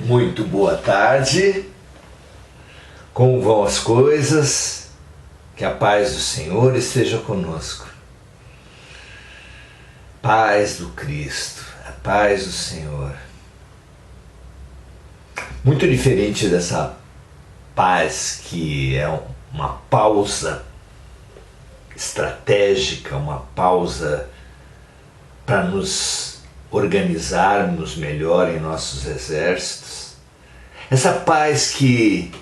Muito boa tarde, como vão as coisas? Que a paz do Senhor esteja conosco. Paz do Cristo, a paz do Senhor. Muito diferente dessa paz que é uma pausa estratégica, uma pausa para nos organizarmos melhor em nossos exércitos. Essa paz que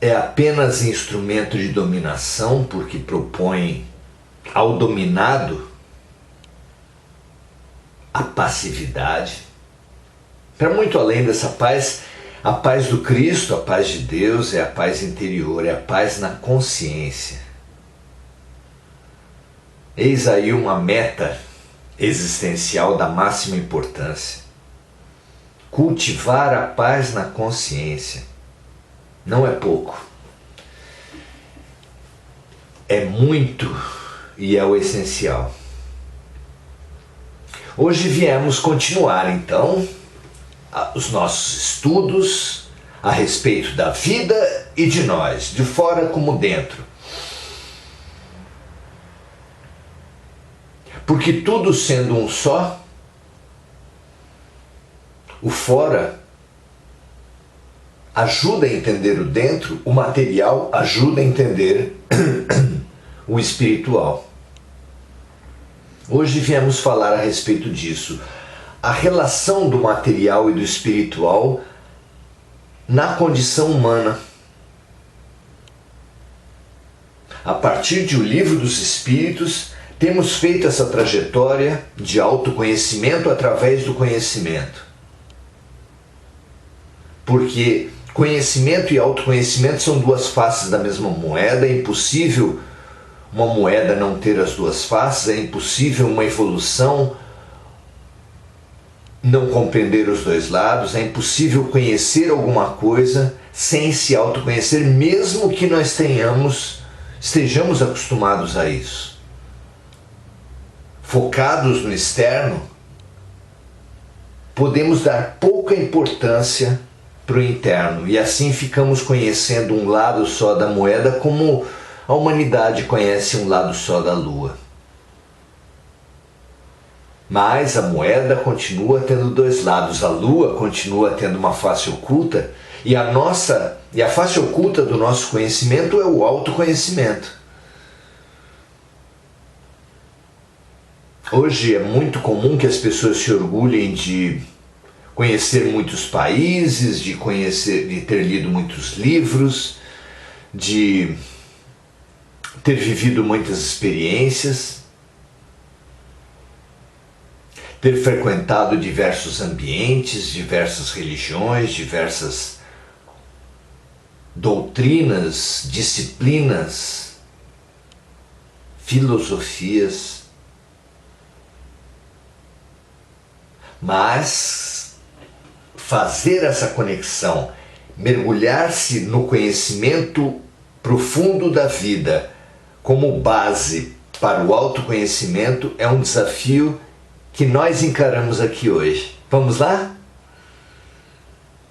é apenas instrumento de dominação, porque propõe ao dominado a passividade. Para muito além dessa paz, a paz do Cristo, a paz de Deus, é a paz interior, é a paz na consciência. Eis aí uma meta existencial da máxima importância. Cultivar a paz na consciência. Não é pouco. É muito e é o essencial. Hoje viemos continuar então os nossos estudos a respeito da vida e de nós, de fora como dentro. Porque tudo sendo um só, o fora ajuda a entender o dentro, o material ajuda a entender o espiritual. Hoje viemos falar a respeito disso. A relação do material e do espiritual na condição humana. A partir de O Livro dos Espíritos, temos feito essa trajetória de autoconhecimento através do conhecimento. Porque conhecimento e autoconhecimento são duas faces da mesma moeda. É impossível uma moeda não ter as duas faces, é impossível uma evolução não compreender os dois lados, é impossível conhecer alguma coisa sem se autoconhecer, mesmo que nós estejamos acostumados a isso. Focados no externo, podemos dar pouca importância para o interno e assim ficamos conhecendo um lado só da moeda, como a humanidade conhece um lado só da lua. Mas a moeda continua tendo dois lados, a lua continua tendo uma face oculta e a face oculta do nosso conhecimento é o autoconhecimento. Hoje é muito comum que as pessoas se orgulhem de conhecer muitos países, de ter lido muitos livros, de ter vivido muitas experiências, ter frequentado diversos ambientes, diversas religiões, diversas doutrinas, disciplinas, filosofias. Mas fazer essa conexão, mergulhar-se no conhecimento profundo da vida como base para o autoconhecimento é um desafio que nós encaramos aqui hoje. Vamos lá?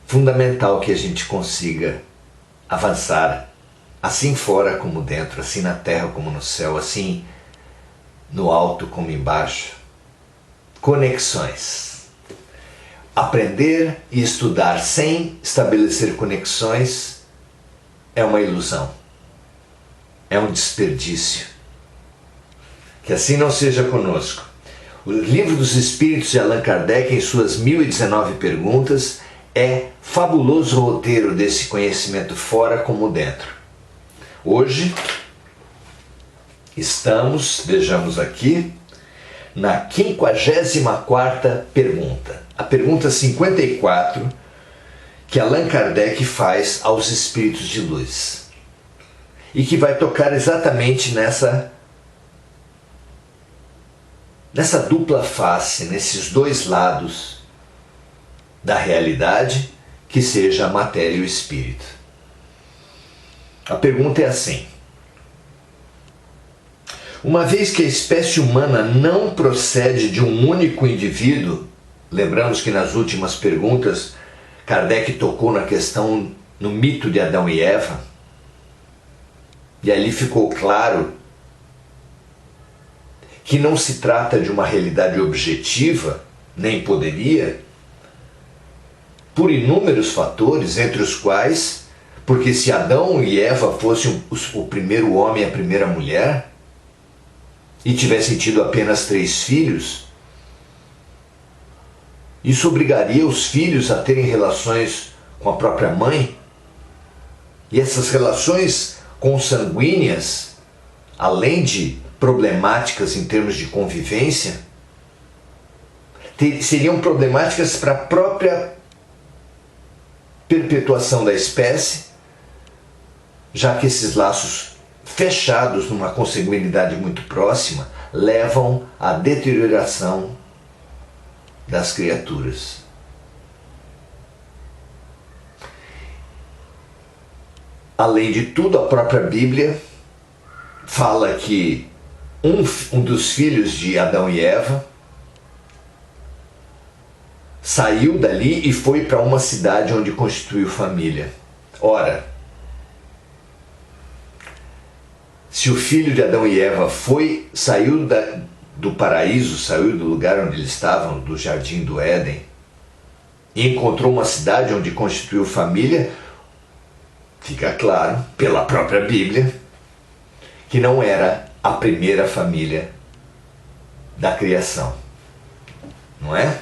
Fundamental que a gente consiga avançar, assim fora como dentro, assim na terra como no céu, assim no alto como embaixo. Conexões. Aprender e estudar sem estabelecer conexões é uma ilusão, é um desperdício. Que assim não seja conosco. O Livro dos Espíritos de Allan Kardec, em suas 1019 perguntas, é fabuloso roteiro desse conhecimento fora como dentro. Hoje estamos, vejamos aqui, na 54ª pergunta. A pergunta 54 que Allan Kardec faz aos espíritos de luz. E que vai tocar exatamente nessa dupla face, nesses dois lados da realidade, que seja a matéria e o espírito. A pergunta é assim: uma vez que a espécie humana não procede de um único indivíduo, lembramos que nas últimas perguntas Kardec tocou na questão, no mito de Adão e Eva, e ali ficou claro que não se trata de uma realidade objetiva, nem poderia, por inúmeros fatores, entre os quais, porque se Adão e Eva fossem o primeiro homem e a primeira mulher, e tivessem tido apenas 3 filhos, isso obrigaria os filhos a terem relações com a própria mãe, e essas relações consanguíneas, além de problemáticas em termos de convivência, seriam problemáticas para a própria perpetuação da espécie, já que esses laços fechados numa consanguinidade muito próxima levam à deterioração das criaturas. Além de tudo, a própria Bíblia fala que um dos filhos de Adão e Eva saiu dali e foi para uma cidade onde constituiu família. Ora, se o filho de Adão e Eva saiu do paraíso, saiu do lugar onde eles estavam, do jardim do Éden, e encontrou uma cidade onde constituiu família, fica claro, pela própria Bíblia, que não era a primeira família da criação. Não é?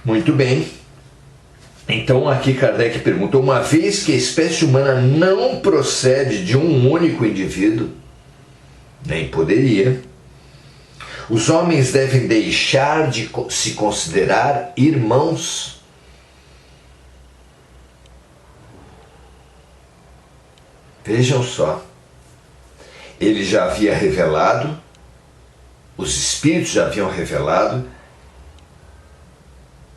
Muito bem. Então aqui Kardec pergunta: uma vez que a espécie humana não procede de um único indivíduo, nem poderia, os homens devem deixar de se considerar irmãos? Vejam só, ele já havia revelado, os espíritos já haviam revelado,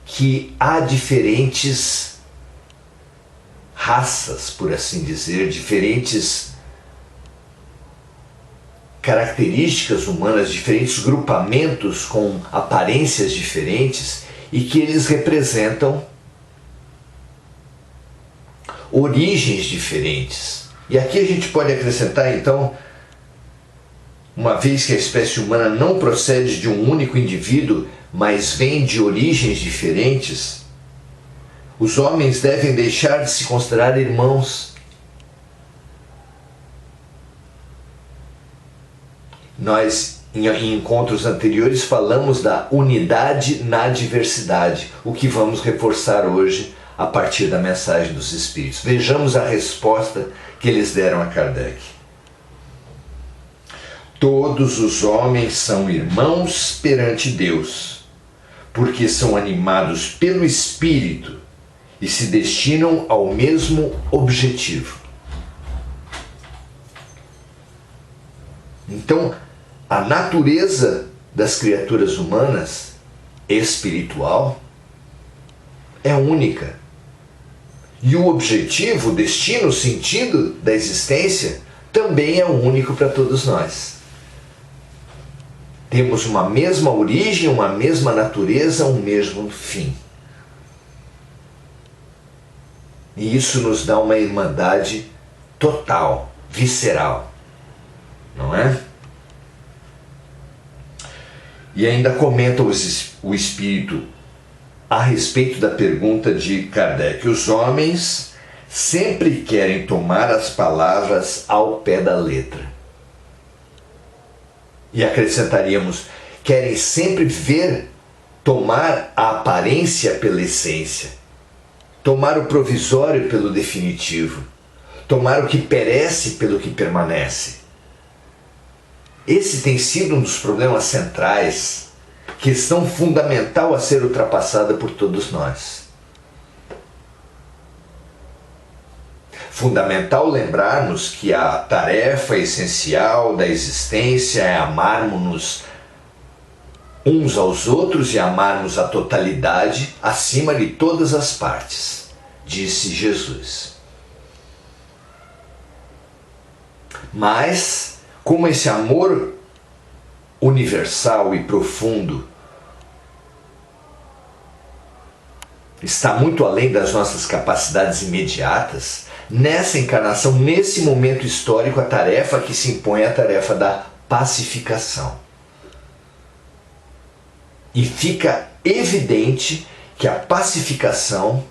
que há diferentes raças, por assim dizer, diferentes características humanas, diferentes grupamentos com aparências diferentes, e que eles representam origens diferentes. E aqui a gente pode acrescentar então, uma vez que a espécie humana não procede de um único indivíduo, mas vem de origens diferentes, os homens devem deixar de se considerar irmãos. Nós, em encontros anteriores, falamos da unidade na diversidade, o que vamos reforçar hoje a partir da mensagem dos Espíritos. Vejamos a resposta que eles deram a Kardec. Todos os homens são irmãos perante Deus, porque são animados pelo Espírito e se destinam ao mesmo objetivo. Então, a natureza das criaturas humanas, espiritual, é única. E o objetivo, o destino, o sentido da existência também é único para todos nós. Temos uma mesma origem, uma mesma natureza, um mesmo fim. E isso nos dá uma irmandade total, visceral, não é? E ainda comenta o Espírito a respeito da pergunta de Kardec: os homens sempre querem tomar as palavras ao pé da letra. E acrescentaríamos, querem sempre tomar a aparência pela essência, tomar o provisório pelo definitivo, tomar o que perece pelo que permanece. Esse tem sido um dos problemas centrais, questão fundamental a ser ultrapassada por todos nós. Fundamental lembrarmos que a tarefa essencial da existência é amarmos-nos uns aos outros e amarmos a totalidade acima de todas as partes, disse Jesus. Mas, como esse amor universal e profundo está muito além das nossas capacidades imediatas, nessa encarnação, nesse momento histórico, a tarefa que se impõe é a tarefa da pacificação. E fica evidente que a pacificação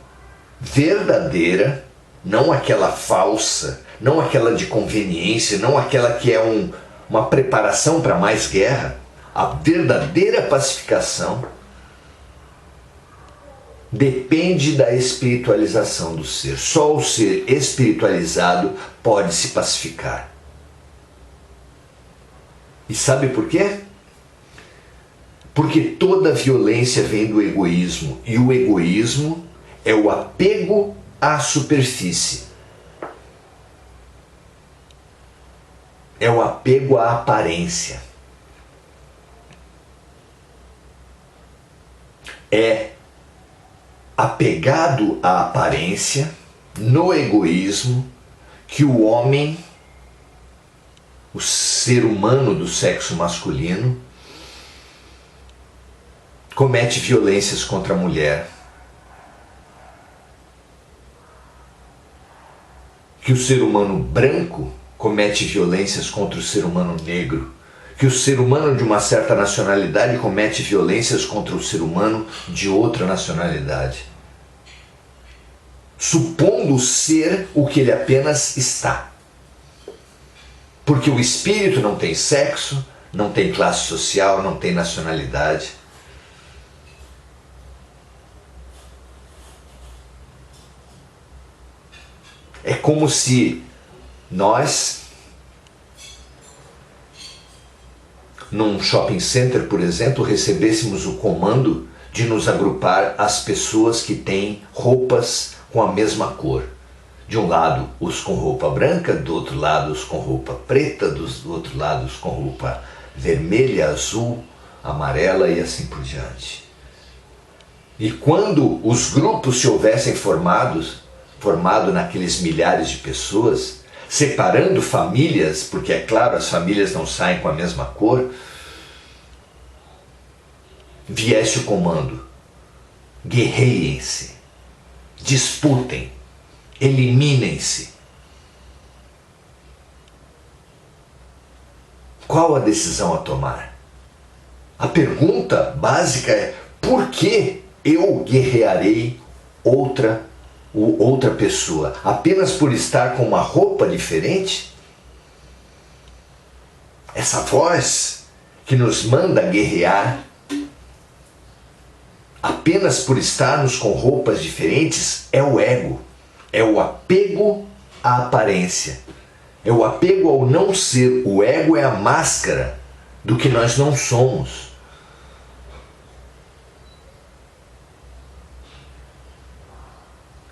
verdadeira, não aquela falsa, não aquela de conveniência, não aquela que é uma preparação para mais guerra, a verdadeira pacificação depende da espiritualização do ser. Só o ser espiritualizado pode se pacificar. E sabe por quê? Porque toda violência vem do egoísmo, e o egoísmo é o apego à superfície. É o apego à aparência. É apegado à aparência, no egoísmo, que o homem, o ser humano do sexo masculino, comete violências contra a mulher. Que o ser humano branco comete violências contra o ser humano negro. Que o ser humano de uma certa nacionalidade comete violências contra o ser humano de outra nacionalidade. Supondo ser o que ele apenas está. Porque o espírito não tem sexo, não tem classe social, não tem nacionalidade. É como se nós, num shopping center, por exemplo, recebêssemos o comando de nos agrupar as pessoas que têm roupas com a mesma cor. De um lado, os com roupa branca, do outro lado, os com roupa preta, do outro lado, os com roupa vermelha, azul, amarela e assim por diante. E quando os grupos se houvessem formado naqueles milhares de pessoas, separando famílias, porque é claro, as famílias não saem com a mesma cor, viesse o comando: guerreiem-se, disputem, eliminem-se. Qual a decisão a tomar? A pergunta básica é: por que eu guerrearei outra pessoa? Apenas por estar com uma roupa diferente? Essa voz que nos manda guerrear apenas por estarmos com roupas diferentes é o ego, é o apego à aparência, é o apego ao não ser. O ego é a máscara do que nós não somos.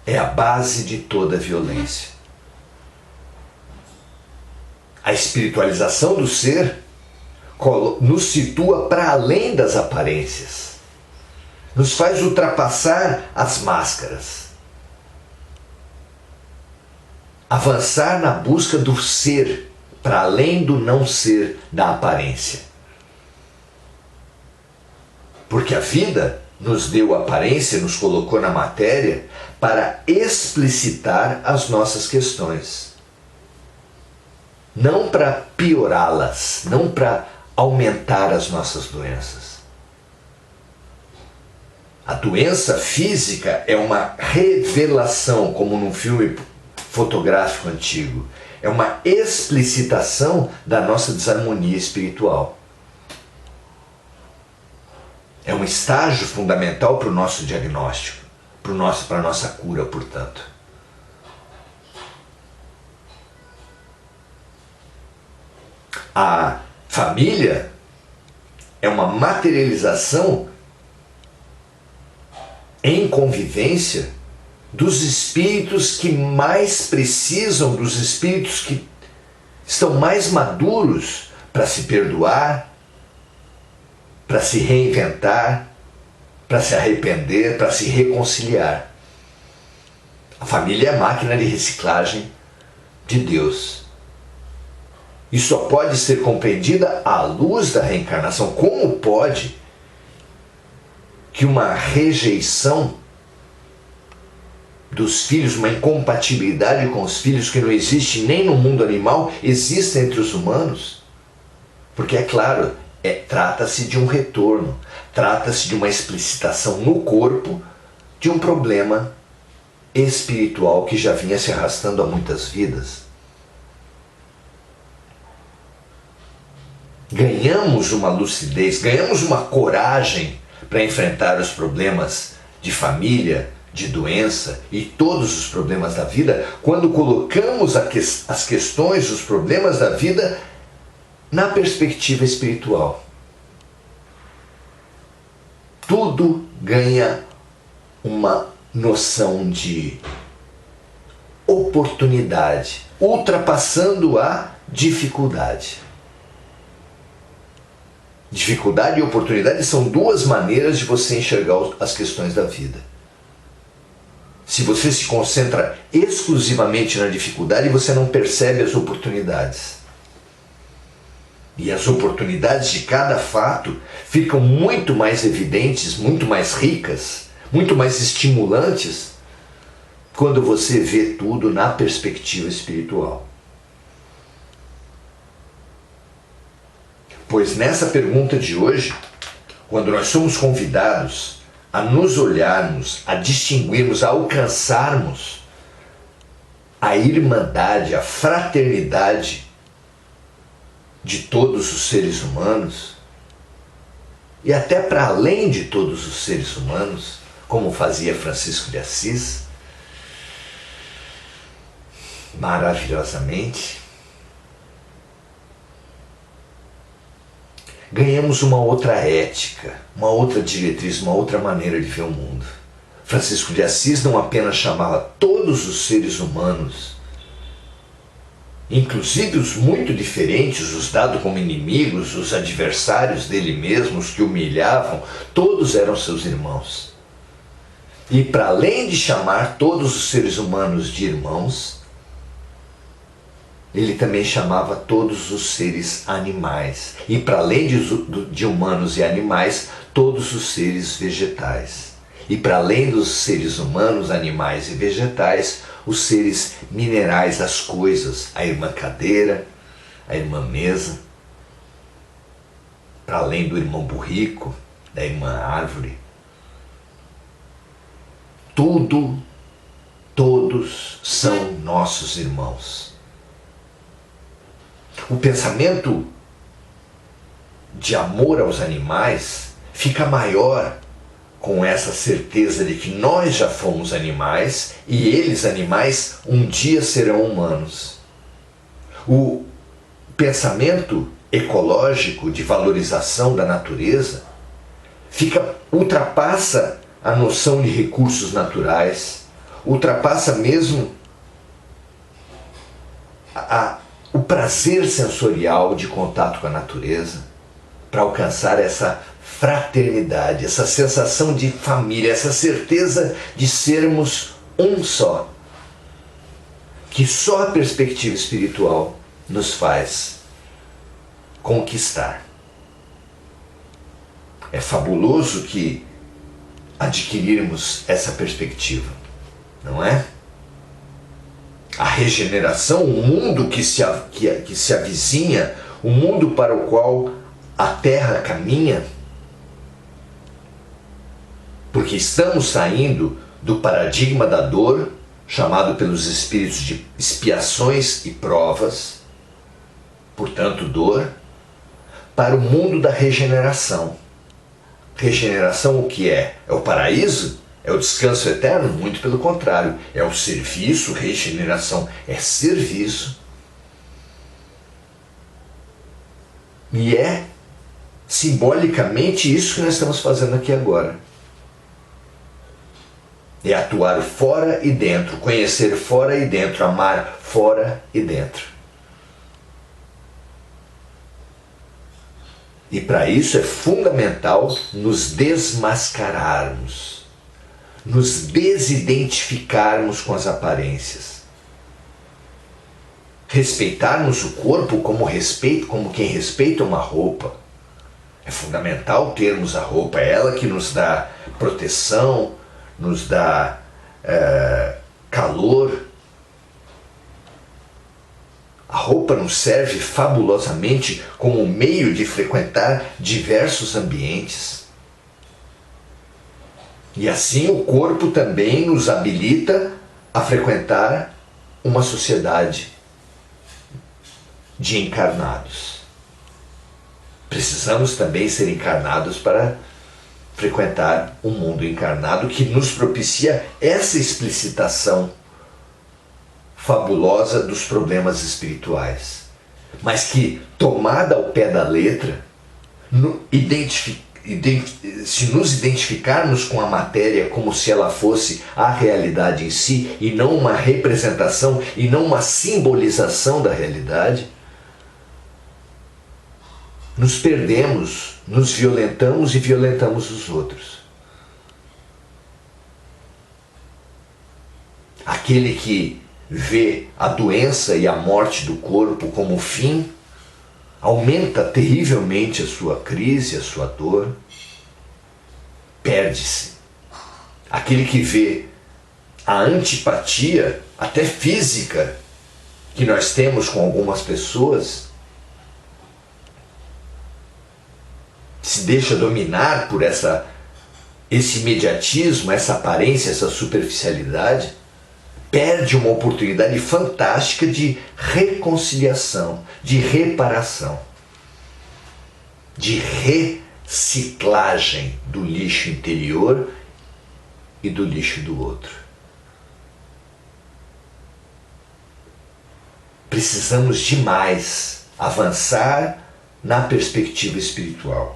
É a base de toda violência. A espiritualização do ser nos situa para além das aparências. Nos faz ultrapassar as máscaras. Avançar na busca do ser, para além do não ser da aparência. Porque a vida nos deu aparência, nos colocou na matéria para explicitar as nossas questões. Não para piorá-las, não para aumentar as nossas doenças. A doença física é uma revelação, como num filme fotográfico antigo. É uma explicitação da nossa desarmonia espiritual. É um estágio fundamental para o nosso diagnóstico, para a nossa cura, portanto. A família é uma materialização em convivência dos espíritos que mais precisam, dos espíritos que estão mais maduros para se perdoar, para se reinventar, para se arrepender, para se reconciliar. A família é a máquina de reciclagem de Deus. E só pode ser compreendida à luz da reencarnação. Como pode que uma rejeição dos filhos, uma incompatibilidade com os filhos que não existe nem no mundo animal, existe entre os humanos? Porque é claro, trata-se de um retorno, trata-se de uma explicitação no corpo de um problema espiritual que já vinha se arrastando há muitas vidas. Ganhamos uma lucidez, ganhamos uma coragem para enfrentar os problemas de família, de doença e todos os problemas da vida quando colocamos as questões, os problemas da vida na perspectiva espiritual. Tudo ganha uma noção de oportunidade, ultrapassando a dificuldade. Dificuldade e oportunidade são duas maneiras de você enxergar as questões da vida. Se você se concentra exclusivamente na dificuldade, você não percebe as oportunidades. E as oportunidades de cada fato ficam muito mais evidentes, muito mais ricas, muito mais estimulantes quando você vê tudo na perspectiva espiritual. Pois nessa pergunta de hoje, quando nós somos convidados a nos olharmos, a distinguirmos, a alcançarmos a irmandade, a fraternidade de todos os seres humanos, e até para além de todos os seres humanos, como fazia Francisco de Assis, maravilhosamente, ganhamos uma outra ética, uma outra diretriz, uma outra maneira de ver o mundo. Francisco de Assis não apenas chamava todos os seres humanos, inclusive os muito diferentes, os dados como inimigos, os adversários dele mesmo, os que humilhavam, todos eram seus irmãos. E para além de chamar todos os seres humanos de irmãos, ele também chamava todos os seres animais. E para além de humanos e animais, todos os seres vegetais. E para além dos seres humanos, animais e vegetais, os seres minerais, as coisas, a irmã cadeira, a irmã mesa, para além do irmão burrico, da irmã árvore. Todos são nossos irmãos. O pensamento de amor aos animais fica maior com essa certeza de que nós já fomos animais e eles, animais, um dia serão humanos. O pensamento ecológico de valorização da natureza ultrapassa a noção de recursos naturais, ultrapassa mesmo o prazer sensorial de contato com a natureza, para alcançar essa fraternidade, essa sensação de família, essa certeza de sermos um só, que só a perspectiva espiritual nos faz conquistar. É fabuloso que adquirirmos essa perspectiva, não é? A regeneração, o mundo que se avizinha, o mundo para o qual a Terra caminha, porque estamos saindo do paradigma da dor, chamado pelos espíritos de expiações e provas, portanto dor, para o mundo da regeneração. Regeneração o que é? É o paraíso? É o descanso eterno? Muito pelo contrário. É o serviço, regeneração é serviço. E é simbolicamente isso que nós estamos fazendo aqui agora. É atuar fora e dentro, conhecer fora e dentro, amar fora e dentro. E para isso é fundamental nos desmascararmos, nos desidentificarmos com as aparências. Respeitarmos o corpo como quem respeita uma roupa. É fundamental termos a roupa, é ela que nos dá proteção, nos dá calor. A roupa nos serve fabulosamente como meio de frequentar diversos ambientes. E assim o corpo também nos habilita a frequentar uma sociedade de encarnados. Precisamos também ser encarnados para frequentar um mundo encarnado que nos propicia essa explicitação fabulosa dos problemas espirituais, mas que, tomada ao pé da letra, se nos identificarmos com a matéria como se ela fosse a realidade em si, e não uma representação, e não uma simbolização da realidade, nos perdemos, nos violentamos e violentamos os outros. Aquele que vê a doença e a morte do corpo como fim, aumenta terrivelmente a sua crise, a sua dor, perde-se. Aquele que vê a antipatia, até física, que nós temos com algumas pessoas, se deixa dominar por esse imediatismo, essa aparência, essa superficialidade, perde uma oportunidade fantástica de reconciliação, de reparação, de reciclagem do lixo interior e do lixo do outro. Precisamos demais avançar na perspectiva espiritual.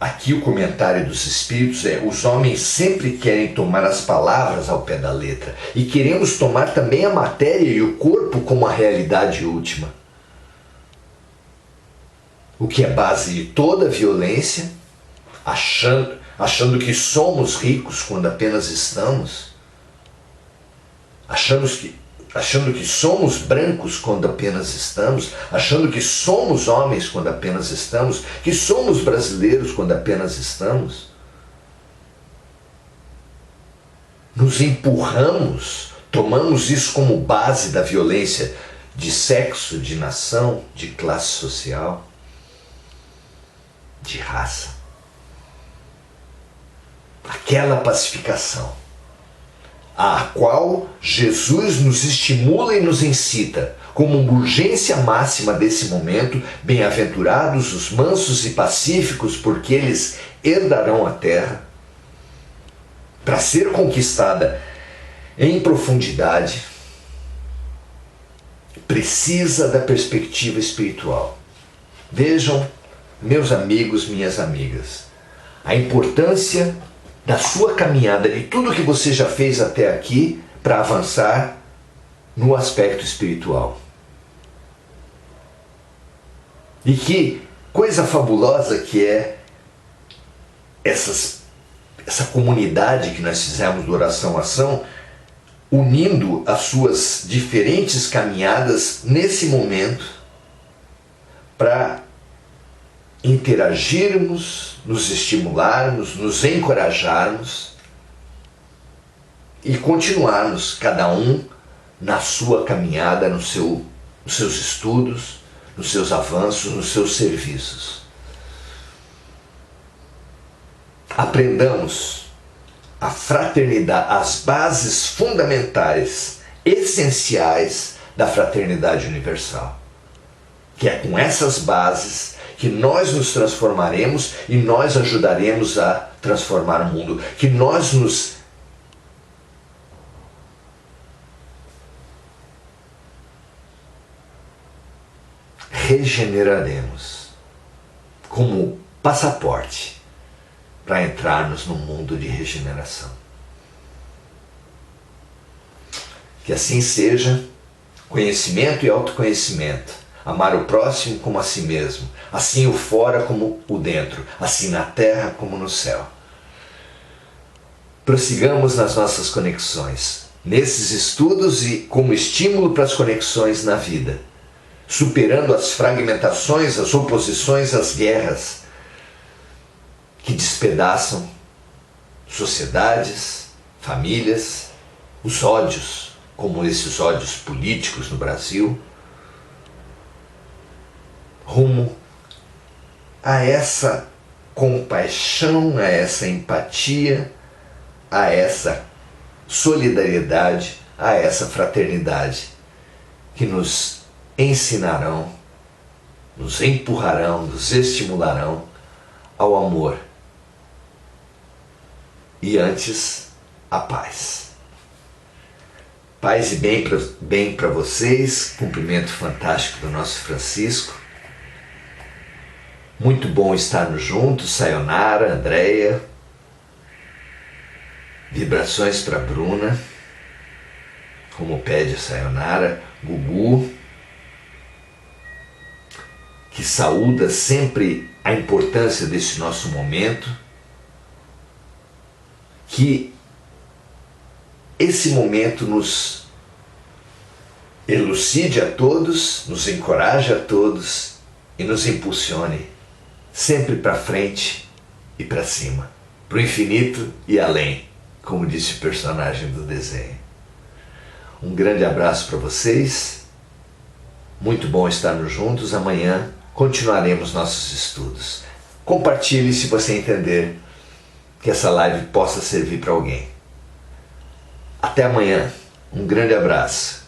Aqui o comentário dos Espíritos é: os homens sempre querem tomar as palavras ao pé da letra, e queremos tomar também a matéria e o corpo como a realidade última. O que é base de toda violência, achando que somos ricos quando apenas estamos, achando que somos brancos quando apenas estamos, achando que somos homens quando apenas estamos, que somos brasileiros quando apenas estamos. Nos empurramos, tomamos isso como base da violência de sexo, de nação, de classe social, de raça. Aquela pacificação a qual Jesus nos estimula e nos incita, como uma urgência máxima desse momento: bem-aventurados os mansos e pacíficos, porque eles herdarão a terra, para ser conquistada em profundidade, precisa da perspectiva espiritual. Vejam, meus amigos, minhas amigas, a importância da sua caminhada, de tudo que você já fez até aqui para avançar no aspecto espiritual. E que coisa fabulosa que é essa comunidade que nós fizemos do Oração Ação, unindo as suas diferentes caminhadas nesse momento para interagirmos, nos estimularmos, nos encorajarmos e continuarmos cada um na sua caminhada, nos seus estudos, nos seus avanços, nos seus serviços. Aprendamos a fraternidade, as bases fundamentais, essenciais da fraternidade universal. Que é com essas bases que nós nos transformaremos e nós ajudaremos a transformar o mundo. Que nós nos regeneraremos como passaporte para entrarmos no mundo de regeneração. Que assim seja. Conhecimento e autoconhecimento. Amar o próximo como a si mesmo, assim o fora como o dentro, assim na terra como no céu. Prossigamos nas nossas conexões, nesses estudos e como estímulo para as conexões na vida, superando as fragmentações, as oposições, as guerras que despedaçam sociedades, famílias, os ódios, como esses ódios políticos no Brasil, rumo a essa compaixão, a essa empatia, a essa solidariedade, a essa fraternidade que nos ensinarão, nos empurrarão, nos estimularão ao amor e antes a paz. Paz e bem para vocês, cumprimento fantástico do nosso Francisco. Muito bom estarmos juntos, Sayonara, Andréia. Vibrações para Bruna, como pede a Sayonara, Gugu, que saúda sempre a importância desse nosso momento, que esse momento nos elucide a todos, nos encoraje a todos e nos impulsione sempre para frente e para cima, para o infinito e além, como disse o personagem do desenho. Um grande abraço para vocês, muito bom estarmos juntos. Amanhã continuaremos nossos estudos. Compartilhe se você entender que essa live possa servir para alguém. Até amanhã, um grande abraço.